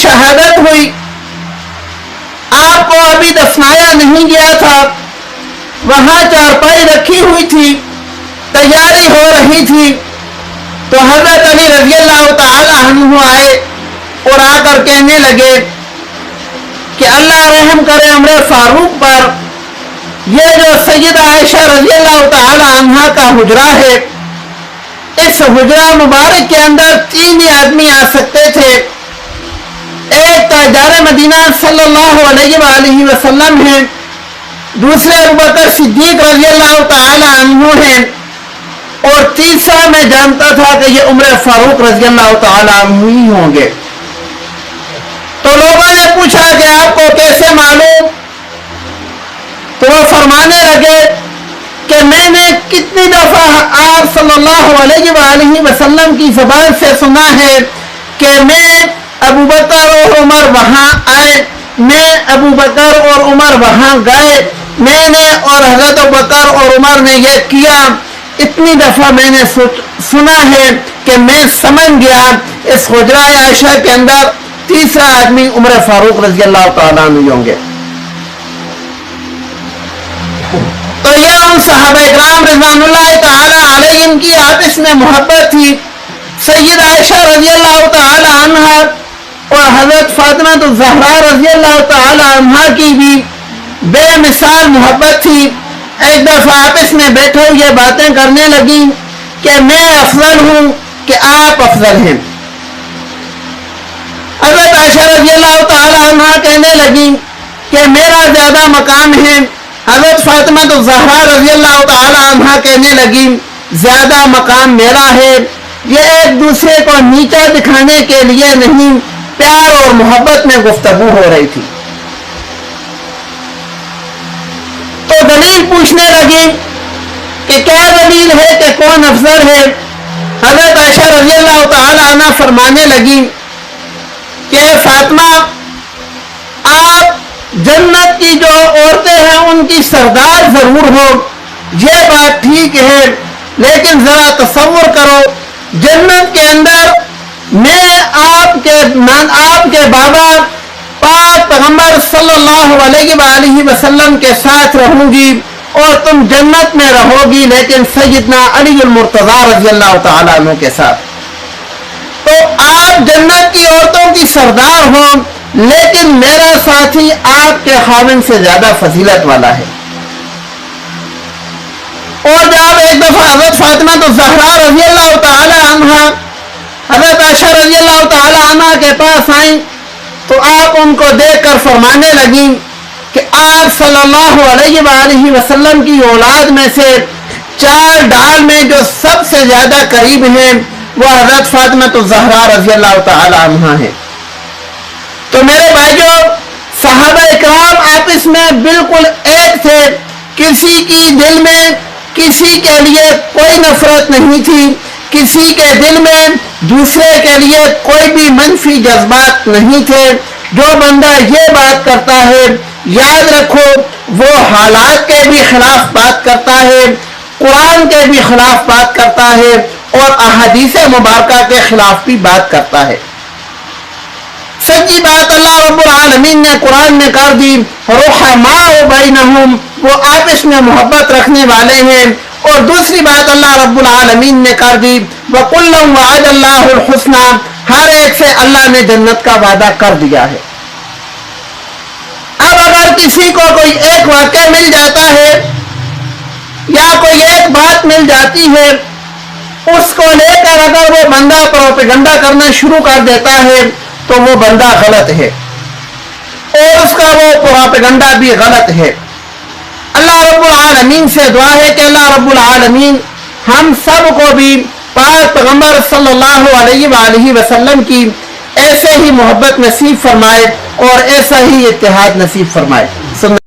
शहादत हुई, आपको अभी दफनाया नहीं गया था, वहां चारपाई रखी हुई थी, तैयारी हो रही थी, तो हजरत अली रजी अल्लाह तआला अन्हु आए और आकर कहने लगे कि अल्लाह रहम करे उम्र फारूक पर, ये जो सैयदा आयशा रजी अल्लाह तआला अन्हा का हुजरा है, इस हुजरा मुबारक के अंदर 3 ही आदमी आ सकते थे। एक ताजदार मदीना सल्लल्लाहु अलैहि वसल्लम हैं, दूसरे अबू बकर सिद्दीक रजी अल्लाह तआला अन्हु हैं, और तीसरा मैं जानता था कि ये उम्र फारूक रजी अल्लाह तआला अन्हु ही होंगे। तो लोगों ने पूछा कि आपको कैसे मालूम? तो वो फरमाने लगे कि मैंने कितनी दफा आप सल्लल्लाहु अलैहि वसल्लम की ज़बान से सुना है कि मैं अबू बकर और उमर वहां आए, मैं अबू बकर और उमर वहां गए, मैंने और हजरत अबू बकर और उमर ने यह किया। इतनी दफा मैंने सुना है कि मैं समझ गया इस हुजरा आयशा के अंदर तीसरा आदमी उमर फारूक रजी अल्लाह तआला अन्हु होंगे। तो यह उन सहाबा इकराम रिज़वानुल्लाह तआला अलैहिम की आपस में मोहब्बत थी। सैयदा आयशा रजी अल्लाह तआला अन्हा और हजरत फातिमा तो ज़हरा रजी अल्लाह तआला अन्हा की भी बेमिसाल मोहब्बत थी। एक दफा आपस में बैठे हुए बातें करने लगी कि मैं अफजल हूं कि आप अफजल हैं। हजरत आयशा रजी अल्लाह तआला अन्हा कहने लगी कि मेरा ज्यादा मकाम है। हजरत फातिमा तो ज़हरा रजी अल्लाह तआला अन्हा कहने लगी ज्यादा मकाम मेरा है। ये एक दूसरे को नीचा दिखाने के लिए नहीं, प्यार और मोहब्बत में गुफ्तगू हो रही थी। तो दलील पूछने लगी कि क्या दलील है कि कौन अफजल है। हजरत आयशा रजी अल्लाह तआला अन्हा फरमाने लगी कि फातिमा, आप जन्नत की जो औरतें हैं उनकी सरदार जरूर हो, ये बात ठीक है, लेकिन जरा तसव्वुर करो जन्नत के अंदर मैं आपके बाबा पाक पैगंबर सल्लल्लाहु अलैहि वसल्लम के साथ रहूंगी और तुम जन्नत में रहोगी, लेकिन सैयदना अली मुर्तज़ा रज़ी अल्लाह तआला अन्हु के साथ। तो आप जन्नत की औरतों की सरदार हो, लेकिन मेरा साथी आपके खाविन से ज्यादा फजीलत वाला है। और जब एक दफा हजरत फातिमा तो ज़हरा रज़ी अल्लाह तआला अन्हा हजरत आयशा रज़ी अल्लाह तआला अन्हा के पास आई, तो आप उनको देखकर फरमाने लगी कि आप सल्लल्लाहु अलैहि वसल्लम की औलाद में से 4 डाल में जो सबसे ज्यादा करीब हैं वो हजरत फातिमा तो ज़हरा रज़ी अल्लाह तआला अन्हा है। तो मेरे भाइयों, सहाबा इकराम आपस में बिल्कुल एक थे। किसी की दिल में किसी के लिए कोई नफरत नहीं थी, किसी के दिल में दूसरे के लिए कोई भी मनफी जज्बात नहीं थे। जो बंदा ये बात करता है, याद रखो वो हालात के भी खिलाफ बात करता है, कुरान के भी खिलाफ बात करता है और अहादीस मुबारका के खिलाफ भी बात करता है। सच्ची बात अल्लाह रब्बुल आलमीन ने कुरान में कर दी, रुहमाउ बैनहुम, वो आपस में मोहब्बत रखने वाले हैं। और दूसरी बात अल्लाह रब्बुल आलमीन ने कर दी, वकुल्लुम वअदल्लाहुल हुस्ना, हर एक से अल्लाह ने जन्नत का वादा कर दिया है। अब अगर किसी को कोई एक वाक़या मिल जाता है या कोई एक बात मिल जाती है, उसको लेकर अगर वो बंदा प्रोपेगेंडा करना शुरू कर देता है तो वो बंदा गलत है और उसका वो प्रोपेगेंडा भी गलत है। अल्लाह रब्बुल आलमीन से दुआ है कि अल्लाह रब्बुल आलमीन हम सब को भी पाक पैगंबर सल्लल्लाहु अलैहि वसल्लम की ऐसे ही मोहब्बत नसीब फरमाए और ऐसा ही इत्तेहाद नसीब फरमाए।